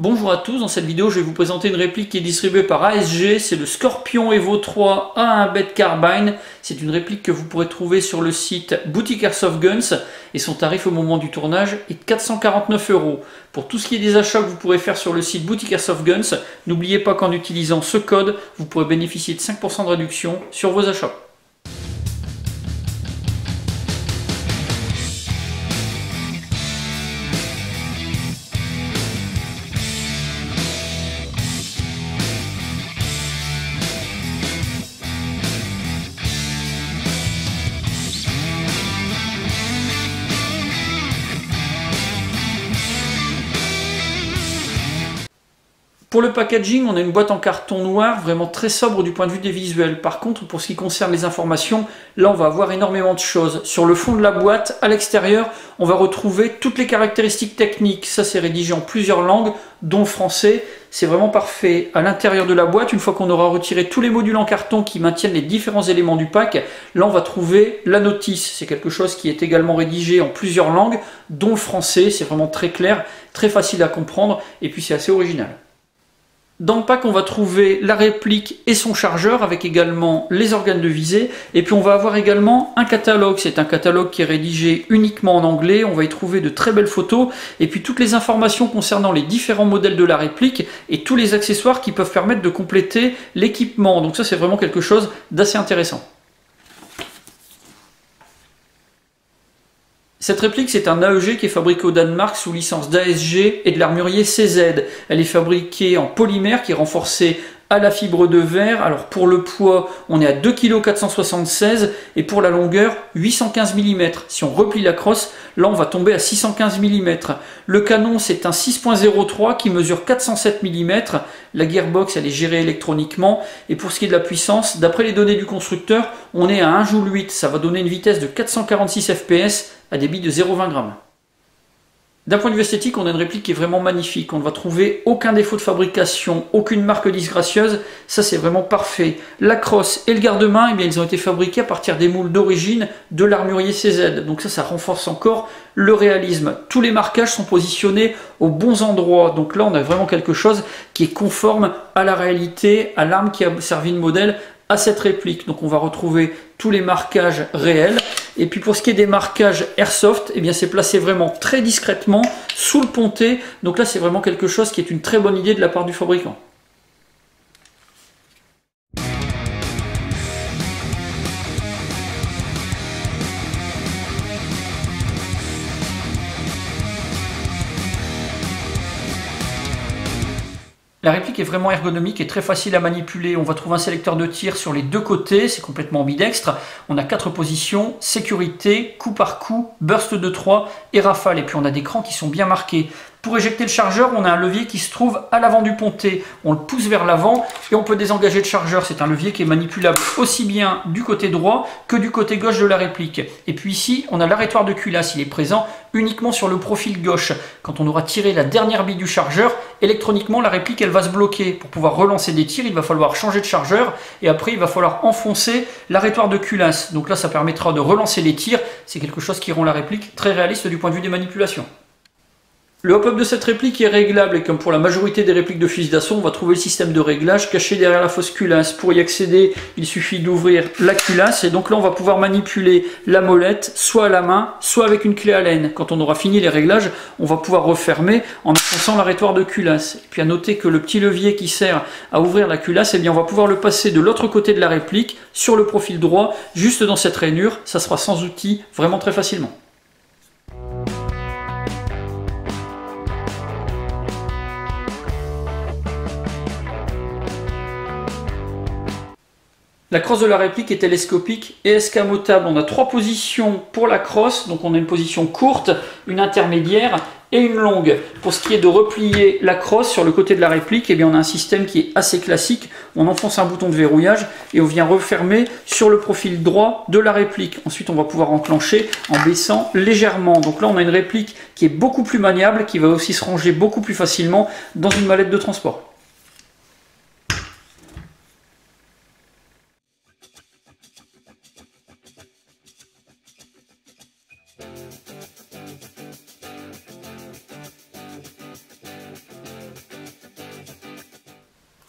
Bonjour à tous, dans cette vidéo je vais vous présenter une réplique qui est distribuée par ASG, c'est le Scorpion Evo 3 A1 Bed Carbine. C'est une réplique que vous pourrez trouver sur le site Boutique Airsoft Guns et son tarif au moment du tournage est de 449 €. Pour tout ce qui est des achats que vous pourrez faire sur le site Boutique Airsoft Guns, n'oubliez pas qu'en utilisant ce code, vous pourrez bénéficier de 5% de réduction sur vos achats. Pour le packaging, on a une boîte en carton noir, vraiment très sobre du point de vue des visuels. Par contre, pour ce qui concerne les informations, là on va avoir énormément de choses. Sur le fond de la boîte, à l'extérieur, on va retrouver toutes les caractéristiques techniques. Ça c'est rédigé en plusieurs langues, dont le français. C'est vraiment parfait. À l'intérieur de la boîte, une fois qu'on aura retiré tous les modules en carton qui maintiennent les différents éléments du pack, là on va trouver la notice. C'est quelque chose qui est également rédigé en plusieurs langues, dont le français. C'est vraiment très clair, très facile à comprendre et puis c'est assez original. Dans le pack, on va trouver la réplique et son chargeur avec également les organes de visée. Et puis on va avoir également un catalogue. C'est un catalogue qui est rédigé uniquement en anglais. On va y trouver de très belles photos. Et puis toutes les informations concernant les différents modèles de la réplique et tous les accessoires qui peuvent permettre de compléter l'équipement. Donc ça, c'est vraiment quelque chose d'assez intéressant. Cette réplique, c'est un AEG qui est fabriqué au Danemark sous licence d'ASG et de l'armurier CZ. Elle est fabriquée en polymère qui est renforcé à la fibre de verre. Alors pour le poids, on est à 2,476 kg et pour la longueur, 815 mm. Si on replie la crosse, là on va tomber à 615 mm. Le canon, c'est un 6.03 qui mesure 407 mm. La gearbox, elle est gérée électroniquement. Et pour ce qui est de la puissance, d'après les données du constructeur, on est à 1,8 Joule. Ça va donner une vitesse de 446 fps à des billes de 0,20 g. D'un point de vue esthétique, on a une réplique qui est vraiment magnifique. On ne va trouver aucun défaut de fabrication, aucune marque disgracieuse. Ça, c'est vraiment parfait. La crosse et le garde-main, eh bien, ils ont été fabriqués à partir des moules d'origine de l'armurier CZ. Donc ça renforce encore le réalisme. Tous les marquages sont positionnés aux bons endroits. Donc là, on a vraiment quelque chose qui est conforme à la réalité, à l'arme qui a servi de modèle à cette réplique. Donc on va retrouver tous les marquages réels. Et puis pour ce qui est des marquages Airsoft, eh bien c'est placé vraiment très discrètement sous le ponté. Donc là c'est vraiment quelque chose qui est une très bonne idée de la part du fabricant. La réplique est vraiment ergonomique et très facile à manipuler. On va trouver un sélecteur de tir sur les deux côtés, c'est complètement ambidextre. On a 4 positions, sécurité, coup par coup, burst de 3 et rafale. Et puis on a des crans qui sont bien marqués. Pour éjecter le chargeur, on a un levier qui se trouve à l'avant du ponté. On le pousse vers l'avant et on peut désengager le chargeur. C'est un levier qui est manipulable aussi bien du côté droit que du côté gauche de la réplique. Et puis ici, on a l'arrêtoir de culasse. Il est présent uniquement sur le profil gauche. Quand on aura tiré la dernière bille du chargeur, électroniquement, la réplique, elle va se bloquer. Pour pouvoir relancer des tirs, il va falloir changer de chargeur et après, il va falloir enfoncer l'arrêtoir de culasse. Donc là, ça permettra de relancer les tirs. C'est quelque chose qui rend la réplique très réaliste du point de vue des manipulations. Le hop-up de cette réplique est réglable et comme pour la majorité des répliques de fusil d'assaut, on va trouver le système de réglage caché derrière la fausse culasse. Pour y accéder, il suffit d'ouvrir la culasse et donc là on va pouvoir manipuler la molette soit à la main, soit avec une clé Allen. Quand on aura fini les réglages, on va pouvoir refermer en enfonçant l'arrêtoir de culasse. Et puis à noter que le petit levier qui sert à ouvrir la culasse, eh bien on va pouvoir le passer de l'autre côté de la réplique, sur le profil droit, juste dans cette rainure. Ça sera sans outil, vraiment très facilement. La crosse de la réplique est télescopique et escamotable. On a 3 positions pour la crosse, donc on a une position courte, une intermédiaire et une longue. Pour ce qui est de replier la crosse sur le côté de la réplique, eh bien on a un système qui est assez classique. On enfonce un bouton de verrouillage et on vient refermer sur le profil droit de la réplique. Ensuite, on va pouvoir enclencher en baissant légèrement. Donc là, on a une réplique qui est beaucoup plus maniable, qui va aussi se ranger beaucoup plus facilement dans une mallette de transport.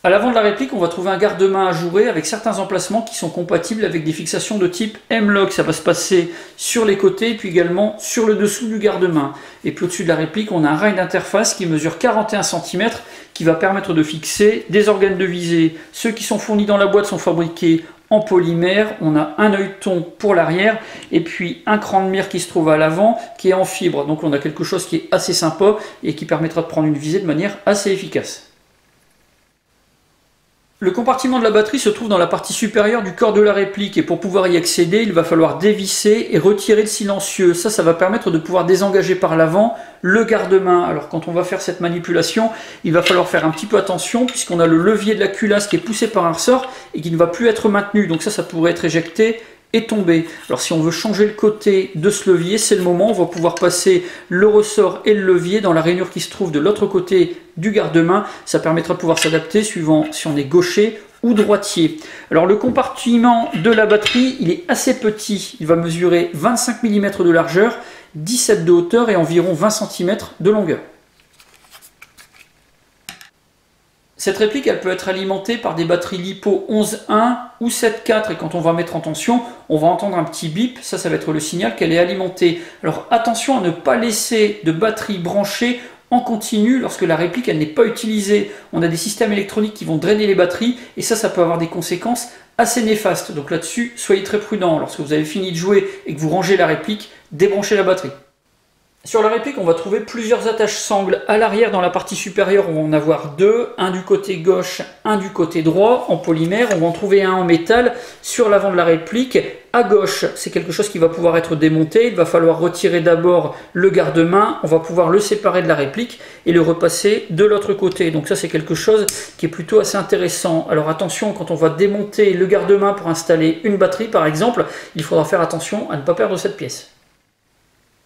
À l'avant de la réplique, on va trouver un garde-main ajouré avec certains emplacements qui sont compatibles avec des fixations de type M-LOK. Ça va se passer sur les côtés et puis également sur le dessous du garde-main. Et puis au-dessus de la réplique, on a un rail d'interface qui mesure 41 cm qui va permettre de fixer des organes de visée. Ceux qui sont fournis dans la boîte sont fabriqués en polymère. On a un œilleton pour l'arrière et puis un cran de mire qui se trouve à l'avant qui est en fibre. Donc on a quelque chose qui est assez sympa et qui permettra de prendre une visée de manière assez efficace. Le compartiment de la batterie se trouve dans la partie supérieure du corps de la réplique et pour pouvoir y accéder, il va falloir dévisser et retirer le silencieux. Ça va permettre de pouvoir désengager par l'avant le garde-main. Alors quand on va faire cette manipulation, il va falloir faire un petit peu attention puisqu'on a le levier de la culasse qui est poussé par un ressort et qui ne va plus être maintenu. Donc ça pourrait être éjecté et tomber. Alors si on veut changer le côté de ce levier, c'est le moment, on va pouvoir passer le ressort et le levier dans la rainure qui se trouve de l'autre côté du garde-main. Ça permettra de pouvoir s'adapter suivant si on est gaucher ou droitier. Alors le compartiment de la batterie, il est assez petit, il va mesurer 25 mm de largeur, 17 de hauteur et environ 20 cm de longueur. Cette réplique, elle peut être alimentée par des batteries LiPo 11.1 ou 7.4 et quand on va mettre en tension, on va entendre un petit bip, ça va être le signal qu'elle est alimentée. Alors attention à ne pas laisser de batterie branchée en continu lorsque la réplique elle n'est pas utilisée. On a des systèmes électroniques qui vont drainer les batteries et ça peut avoir des conséquences assez néfastes. Donc là-dessus, soyez très prudents. Lorsque vous avez fini de jouer et que vous rangez la réplique, débranchez la batterie. Sur la réplique, on va trouver plusieurs attaches sangles. À l'arrière, dans la partie supérieure, on va en avoir deux, un du côté gauche, un du côté droit, en polymère. On va en trouver un en métal sur l'avant de la réplique. À gauche, c'est quelque chose qui va pouvoir être démonté. Il va falloir retirer d'abord le garde-main. On va pouvoir le séparer de la réplique et le repasser de l'autre côté. Donc ça, c'est quelque chose qui est plutôt assez intéressant. Alors attention, quand on va démonter le garde-main pour installer une batterie, par exemple, il faudra faire attention à ne pas perdre cette pièce.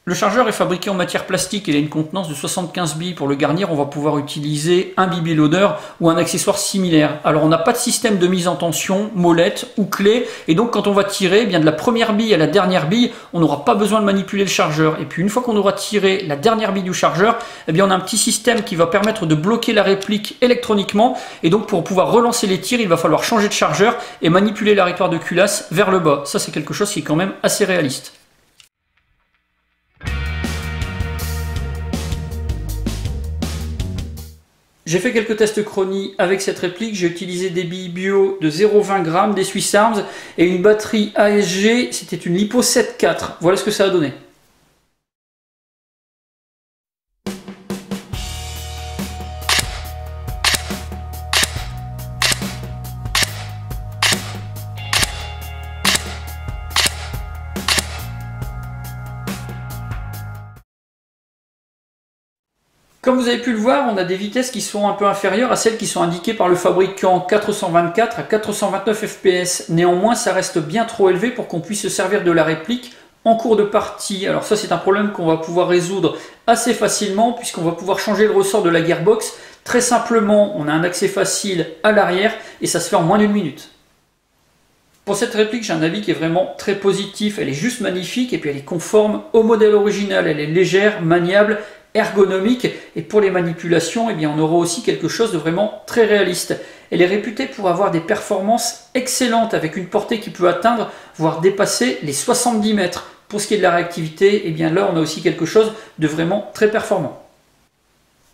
Le chargeur est fabriqué en matière plastique, il a une contenance de 75 billes. Pour le garnir, on va pouvoir utiliser un BB loader ou un accessoire similaire. Alors on n'a pas de système de mise en tension, molette ou clé, et donc quand on va tirer, eh bien de la première bille à la dernière bille, on n'aura pas besoin de manipuler le chargeur. Et puis une fois qu'on aura tiré la dernière bille du chargeur, eh bien on a un petit système qui va permettre de bloquer la réplique électroniquement, et donc pour pouvoir relancer les tirs, il va falloir changer de chargeur et manipuler l'arrêtoire de culasse vers le bas. Ça c'est quelque chose qui est quand même assez réaliste. J'ai fait quelques tests chronie avec cette réplique, j'ai utilisé des billes bio de 0,20 g, des Swiss Arms et une batterie ASG, c'était une LiPo 7.4. Voilà ce que ça a donné. Comme vous avez pu le voir, on a des vitesses qui sont un peu inférieures à celles qui sont indiquées par le fabricant, 424 à 429 fps. Néanmoins, ça reste bien trop élevé pour qu'on puisse se servir de la réplique en cours de partie. Alors ça, c'est un problème qu'on va pouvoir résoudre assez facilement puisqu'on va pouvoir changer le ressort de la gearbox. Très simplement, on a un accès facile à l'arrière et ça se fait en moins d'une minute. Pour cette réplique, j'ai un avis qui est vraiment très positif. Elle est juste magnifique et puis elle est conforme au modèle original. Elle est légère, maniable, ergonomique et pour les manipulations, eh bien, on aura aussi quelque chose de vraiment très réaliste. Elle est réputée pour avoir des performances excellentes avec une portée qui peut atteindre, voire dépasser les 70 mètres. Pour ce qui est de la réactivité, eh bien là on a aussi quelque chose de vraiment très performant.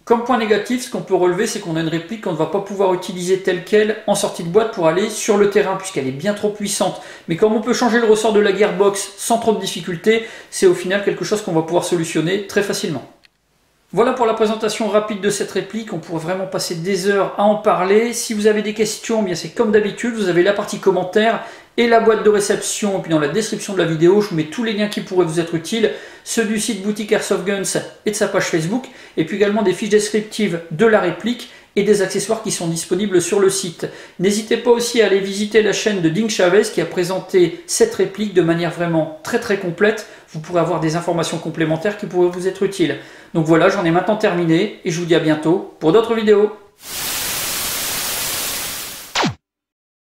Comme point négatif, ce qu'on peut relever, c'est qu'on a une réplique qu'on ne va pas pouvoir utiliser telle qu'elle en sortie de boîte pour aller sur le terrain, puisqu'elle est bien trop puissante. Mais comme on peut changer le ressort de la gearbox sans trop de difficultés, c'est au final quelque chose qu'on va pouvoir solutionner très facilement. Voilà pour la présentation rapide de cette réplique, on pourrait vraiment passer des heures à en parler. Si vous avez des questions, eh bien c'est comme d'habitude, vous avez la partie commentaires et la boîte de réception. Et puis dans la description de la vidéo, je vous mets tous les liens qui pourraient vous être utiles, ceux du site Boutique Airsoft Guns et de sa page Facebook, et puis également des fiches descriptives de la réplique et des accessoires qui sont disponibles sur le site. N'hésitez pas aussi à aller visiter la chaîne de Ding Chavez qui a présenté cette réplique de manière vraiment très complète. Vous pourrez avoir des informations complémentaires qui pourraient vous être utiles. Donc voilà, j'en ai maintenant terminé et je vous dis à bientôt pour d'autres vidéos.